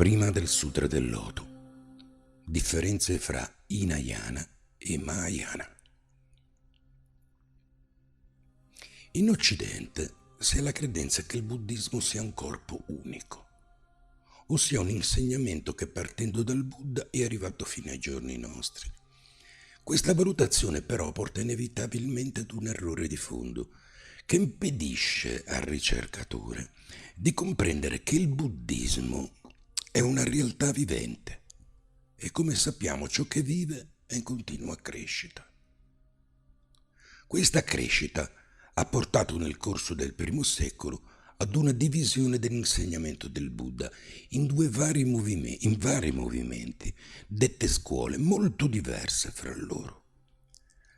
Prima del Sutra del Loto. Differenze fra Hinayana e Mahayana. In Occidente si ha la credenza che il buddismo sia un corpo unico, ossia un insegnamento che partendo dal Buddha è arrivato fino ai giorni nostri. Questa valutazione però porta inevitabilmente ad un errore di fondo che impedisce al ricercatore di comprendere che il buddismo è una realtà vivente e, come sappiamo, ciò che vive è in continua crescita. Questa crescita ha portato nel corso del primo secolo ad una divisione dell'insegnamento del Buddha in vari movimenti, dette scuole molto diverse fra loro.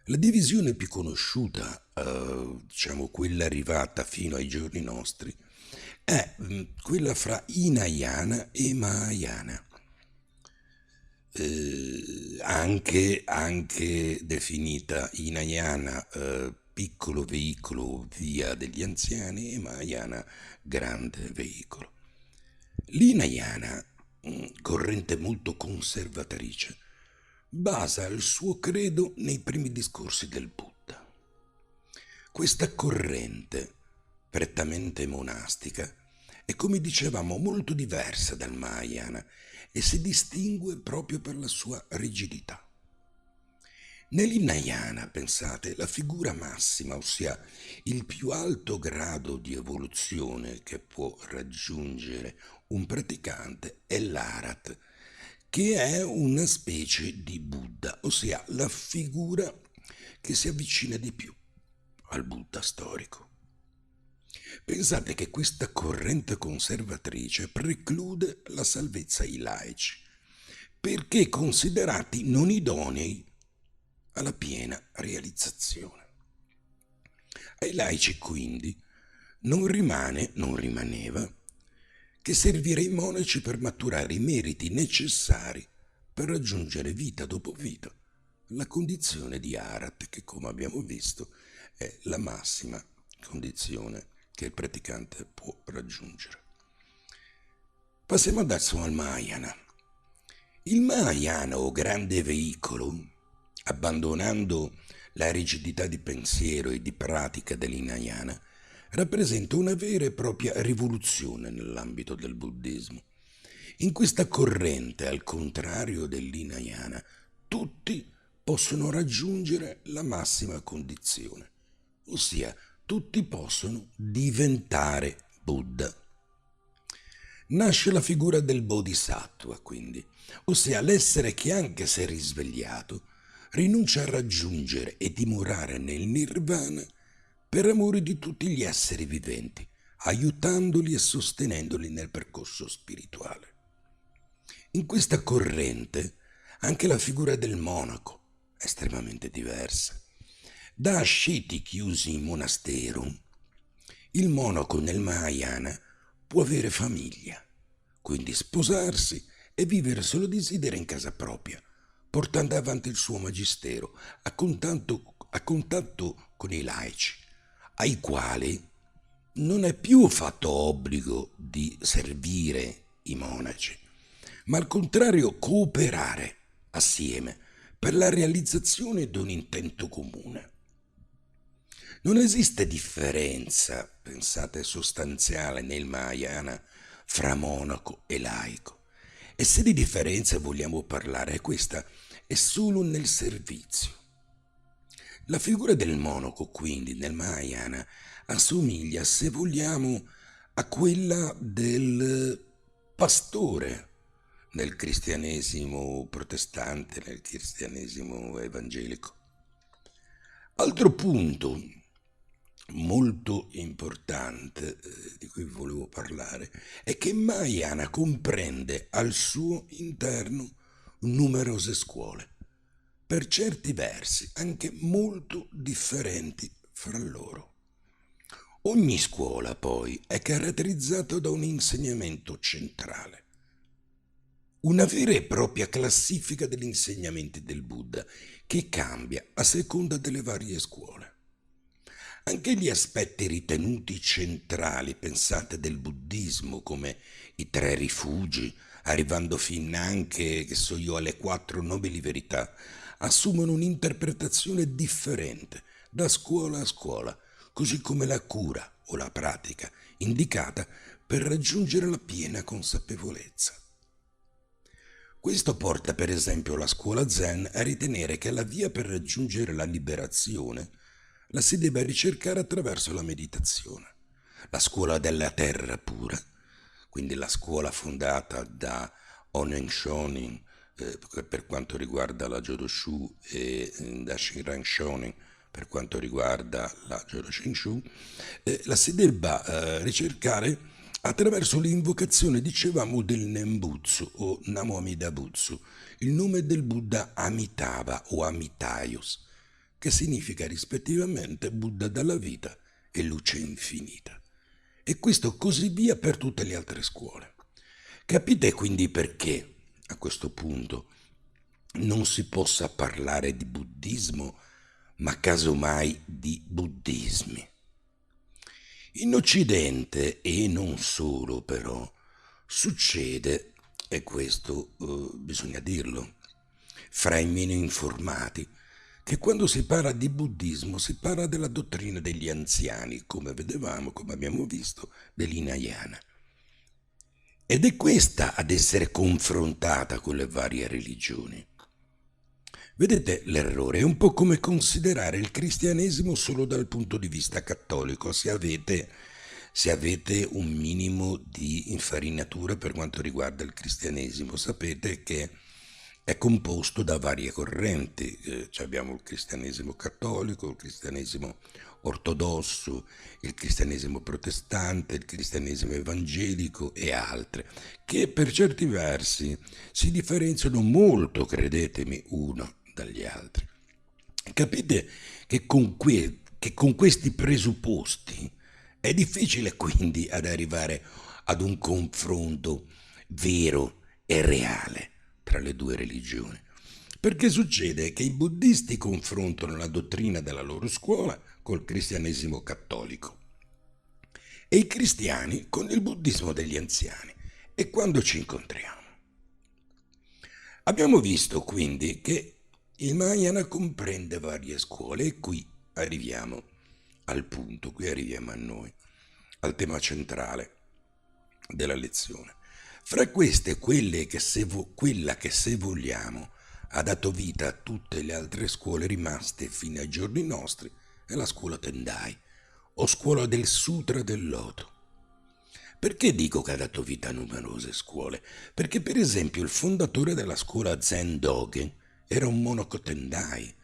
La divisione più conosciuta, quella arrivata fino ai giorni nostri, è quella fra Hinayana e Mahayana, anche definita Hinayana piccolo veicolo via degli anziani e Mahayana grande veicolo. L'Hinayana, corrente molto conservatrice, basa il suo credo nei primi discorsi del Buddha. Questa corrente, prettamente monastica, è, come dicevamo, molto diversa dal Mahayana e si distingue proprio per la sua rigidità. Nell'Hinayana, pensate, la figura massima, ossia il più alto grado di evoluzione che può raggiungere un praticante, è l'Arat, che è una specie di Buddha, ossia la figura che si avvicina di più al Buddha storico. Pensate che questa corrente conservatrice preclude la salvezza ai laici, perché considerati non idonei alla piena realizzazione. Ai laici, quindi, non rimaneva che servire i monaci per maturare i meriti necessari per raggiungere vita dopo vita la condizione di Arat, che, come abbiamo visto, è la massima condizione che il praticante può raggiungere. Passiamo adesso al Mahayana. Il Mahayana, o grande veicolo, abbandonando la rigidità di pensiero e di pratica dell'Hinayana, rappresenta una vera e propria rivoluzione nell'ambito del buddismo. In questa corrente, al contrario dell'Hinayana, tutti possono raggiungere la massima condizione, ossia tutti possono diventare Buddha. Nasce la figura del Bodhisattva, quindi, ossia l'essere che, anche se risvegliato, rinuncia a raggiungere e dimorare nel nirvana per amore di tutti gli esseri viventi, aiutandoli e sostenendoli nel percorso spirituale. In questa corrente anche la figura del monaco è estremamente diversa. Da asceti chiusi in monastero, il monaco nel Mahayana può avere famiglia, quindi sposarsi e vivere solo desidera in casa propria, portando avanti il suo magistero a contatto con i laici, ai quali non è più fatto obbligo di servire i monaci, ma al contrario cooperare assieme per la realizzazione di un intento comune. Non esiste differenza, pensate, sostanziale nel Mahayana fra monaco e laico. E se di differenza vogliamo parlare, questa è solo nel servizio. La figura del monaco, quindi, nel Mahayana assomiglia, se vogliamo, a quella del pastore nel cristianesimo protestante, nel cristianesimo evangelico. Altro punto molto importante di cui volevo parlare è che Mahayana comprende al suo interno numerose scuole, per certi versi anche molto differenti fra loro. Ogni scuola poi è caratterizzata da un insegnamento centrale, una vera e propria classifica degli insegnamenti del Buddha che cambia a seconda delle varie scuole. Anche gli aspetti ritenuti centrali, pensate, del buddismo, come i 3 rifugi, arrivando fin anche, che so io, alle quattro nobili verità, assumono un'interpretazione differente da scuola a scuola, così come la cura o la pratica indicata per raggiungere la piena consapevolezza. Questo porta per esempio la scuola Zen a ritenere che la via per raggiungere la liberazione la si debba ricercare attraverso la meditazione. La scuola della terra pura, quindi la scuola fondata da Onen Shonin per quanto riguarda la Jodoshu e da Shinran Shonin per quanto riguarda la Jodo Shinshu, la si debba ricercare attraverso l'invocazione, dicevamo, del Nembutsu o Namo Amida Butsu, il nome del Buddha Amitabha o Amitaios, che significa rispettivamente Buddha dalla vita e luce infinita. E questo così via per tutte le altre scuole. Capite quindi perché a questo punto non si possa parlare di buddismo, ma casomai di buddismi. In Occidente, e non solo però, succede, e questo bisogna dirlo, fra i meno informati, che quando si parla di buddismo si parla della dottrina degli anziani, come vedevamo, come abbiamo visto, dell'Hinayana. Ed è questa ad essere confrontata con le varie religioni. Vedete, l'errore è un po' come considerare il cristianesimo solo dal punto di vista cattolico, se avete un minimo di infarinatura per quanto riguarda il cristianesimo. Sapete che è composto da varie correnti, abbiamo il cristianesimo cattolico, il cristianesimo ortodosso, il cristianesimo protestante, il cristianesimo evangelico e altre, che per certi versi si differenziano molto, credetemi, uno dagli altri. Capite che che con questi presupposti è difficile quindi ad arrivare ad un confronto vero e reale tra le due religioni. Perché succede che i buddisti confrontano la dottrina della loro scuola col cristianesimo cattolico e i cristiani con il buddismo degli anziani. E quando ci incontriamo? Abbiamo visto quindi che il Mahayana comprende varie scuole e qui arriviamo al punto, qui arriviamo a noi, al tema centrale della lezione. Fra queste, quella che se vogliamo ha dato vita a tutte le altre scuole rimaste fino ai giorni nostri è la scuola Tendai, o scuola del Sutra del Loto. Perché dico che ha dato vita a numerose scuole? Perché per esempio il fondatore della scuola Zen Dogen era un monaco Tendai.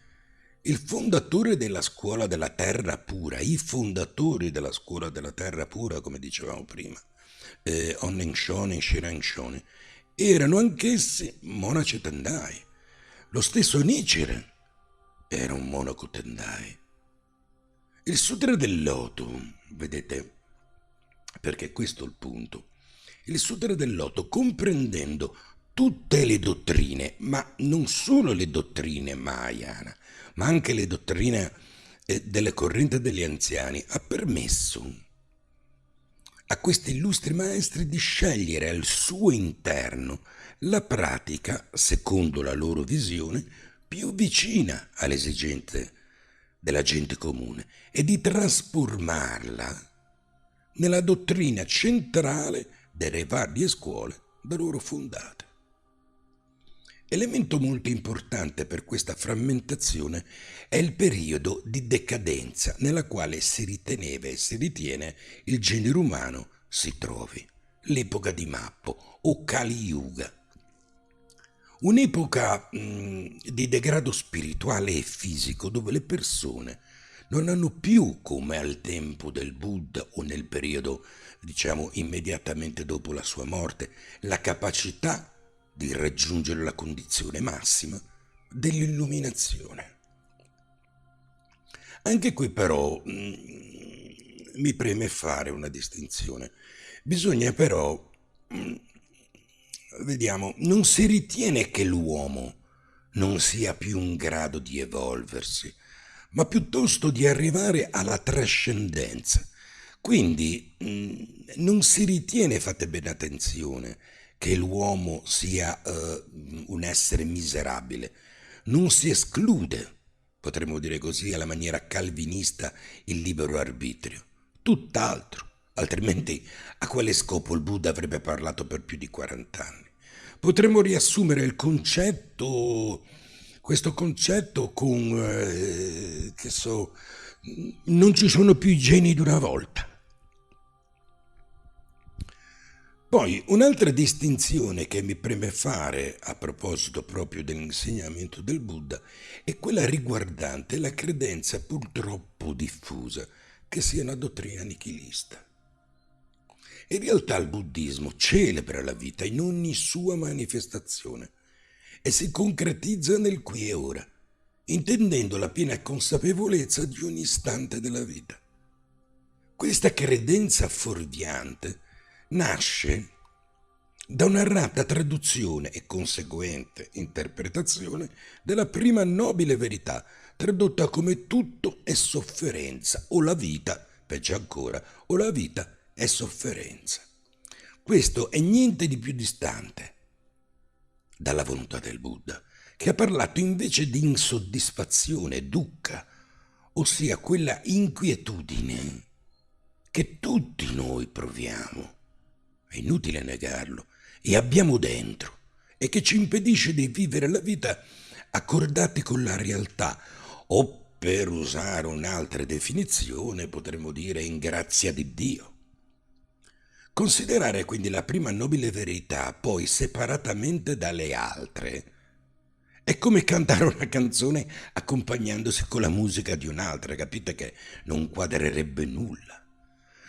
Il fondatore della scuola della terra pura, i fondatori della scuola della terra pura, come dicevamo prima, Onnen Shonin, Shiren Shonin, erano anch'essi monaci Tendai. Lo stesso Nichiren era un monaco Tendai. Il Sutra del Loto, vedete, perché questo è il punto, il Sutra del Loto, comprendendo tutte le dottrine, ma non solo le dottrine Mahayana, ma anche le dottrine delle correnti degli anziani, ha permesso a questi illustri maestri di scegliere al suo interno la pratica, secondo la loro visione, più vicina alle esigenze della gente comune e di trasformarla nella dottrina centrale delle varie scuole da loro fondate. Elemento molto importante per questa frammentazione è il periodo di decadenza nella quale si riteneva e si ritiene il genere umano si trovi, l'epoca di Mappo o Kali Yuga. Un'epoca di degrado spirituale e fisico dove le persone non hanno più, come al tempo del Buddha o nel periodo, diciamo, immediatamente dopo la sua morte, la capacità di raggiungere la condizione massima dell'illuminazione. Anche qui però mi preme fare una distinzione. Bisogna però, vediamo, non si ritiene che l'uomo non sia più in grado di evolversi, ma piuttosto di arrivare alla trascendenza. Quindi non si ritiene, fate bene attenzione, che l'uomo sia un essere miserabile. Non si esclude, potremmo dire così, alla maniera calvinista, il libero arbitrio. Tutt'altro. Altrimenti a quale scopo il Buddha avrebbe parlato per più di 40 anni? Potremmo riassumere il concetto, questo concetto con, che so, non ci sono più i geni di una volta. Poi un'altra distinzione che mi preme fare a proposito proprio dell'insegnamento del Buddha è quella riguardante la credenza purtroppo diffusa che sia una dottrina nichilista. In realtà il buddismo celebra la vita in ogni sua manifestazione e si concretizza nel qui e ora, intendendo la piena consapevolezza di ogni istante della vita. Questa credenza fuorviante nasce da un'errata traduzione e conseguente interpretazione della prima nobile verità, tradotta come tutto è sofferenza, o la vita, peggio ancora, o la vita è sofferenza. Questo è niente di più distante dalla volontà del Buddha, che ha parlato invece di insoddisfazione, dukkha, ossia quella inquietudine che tutti noi proviamo, è inutile negarlo, e abbiamo dentro, e che ci impedisce di vivere la vita accordati con la realtà, o per usare un'altra definizione potremmo dire in grazia di Dio. Considerare quindi la prima nobile verità poi separatamente dalle altre è come cantare una canzone accompagnandosi con la musica di un'altra, capite che non quadrerebbe nulla.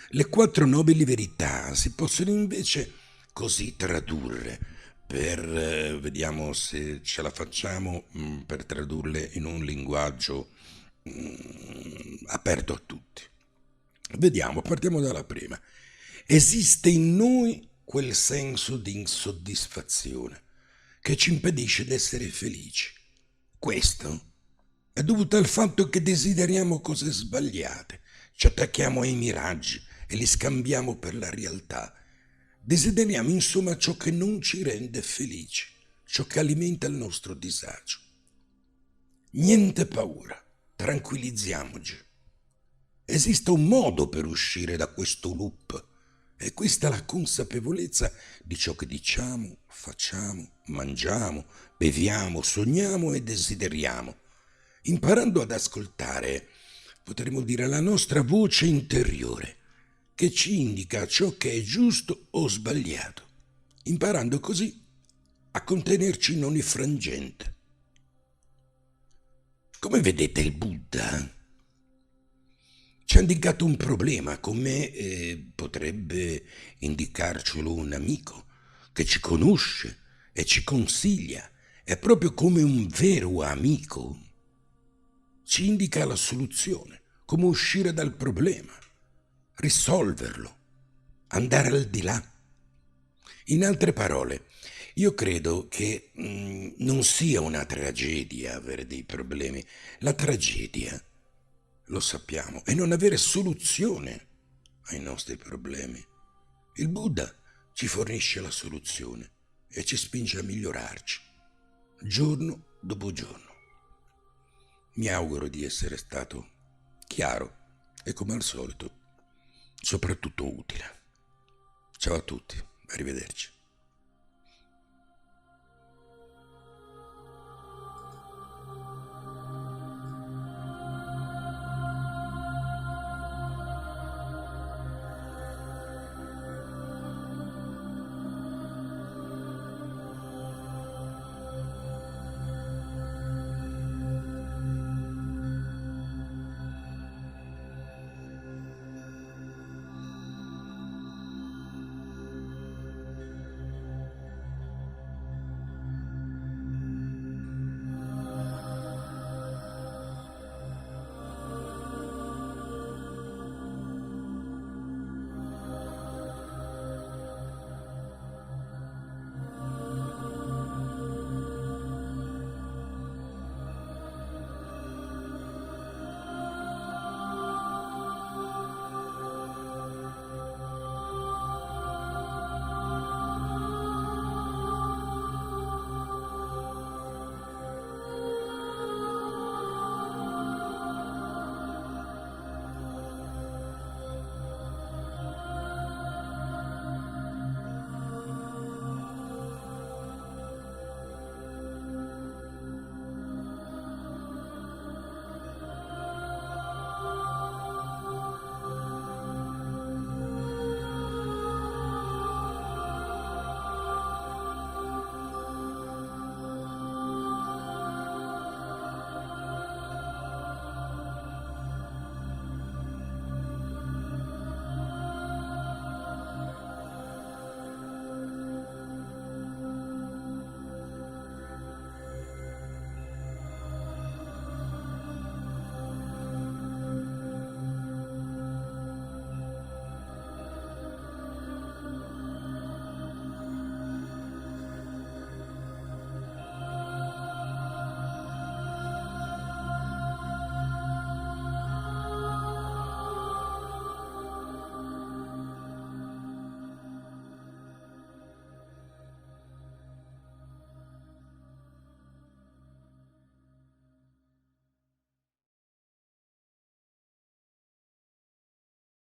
Le quattro nobili verità si possono invece così tradurre vediamo se ce la facciamo, per tradurle in un linguaggio aperto a tutti. Vediamo, partiamo dalla prima. Esiste in noi quel senso di insoddisfazione che ci impedisce di essere felici. Questo è dovuto al fatto che desideriamo cose sbagliate, ci attacchiamo ai miraggi e li scambiamo per la realtà. Desideriamo insomma ciò che non ci rende felici, ciò che alimenta il nostro disagio. Niente paura, tranquillizziamoci. Esiste un modo per uscire da questo loop e questa è la consapevolezza di ciò che diciamo, facciamo, mangiamo, beviamo, sogniamo e desideriamo. Imparando ad ascoltare, potremmo dire, la nostra voce interiore, che ci indica ciò che è giusto o sbagliato, imparando così a contenerci in ogni frangente. Come vedete, il Buddha ci ha indicato un problema, come potrebbe indicarcelo un amico che ci conosce e ci consiglia. È proprio come un vero amico. Ci indica la soluzione, come uscire dal problema, risolverlo, andare al di là. In altre parole, io credo che non sia una tragedia avere dei problemi. La tragedia, lo sappiamo, è non avere soluzione ai nostri problemi. Il Buddha ci fornisce la soluzione e ci spinge a migliorarci, giorno dopo giorno. Mi auguro di essere stato chiaro e, come al solito, soprattutto utile. Ciao a tutti, arrivederci.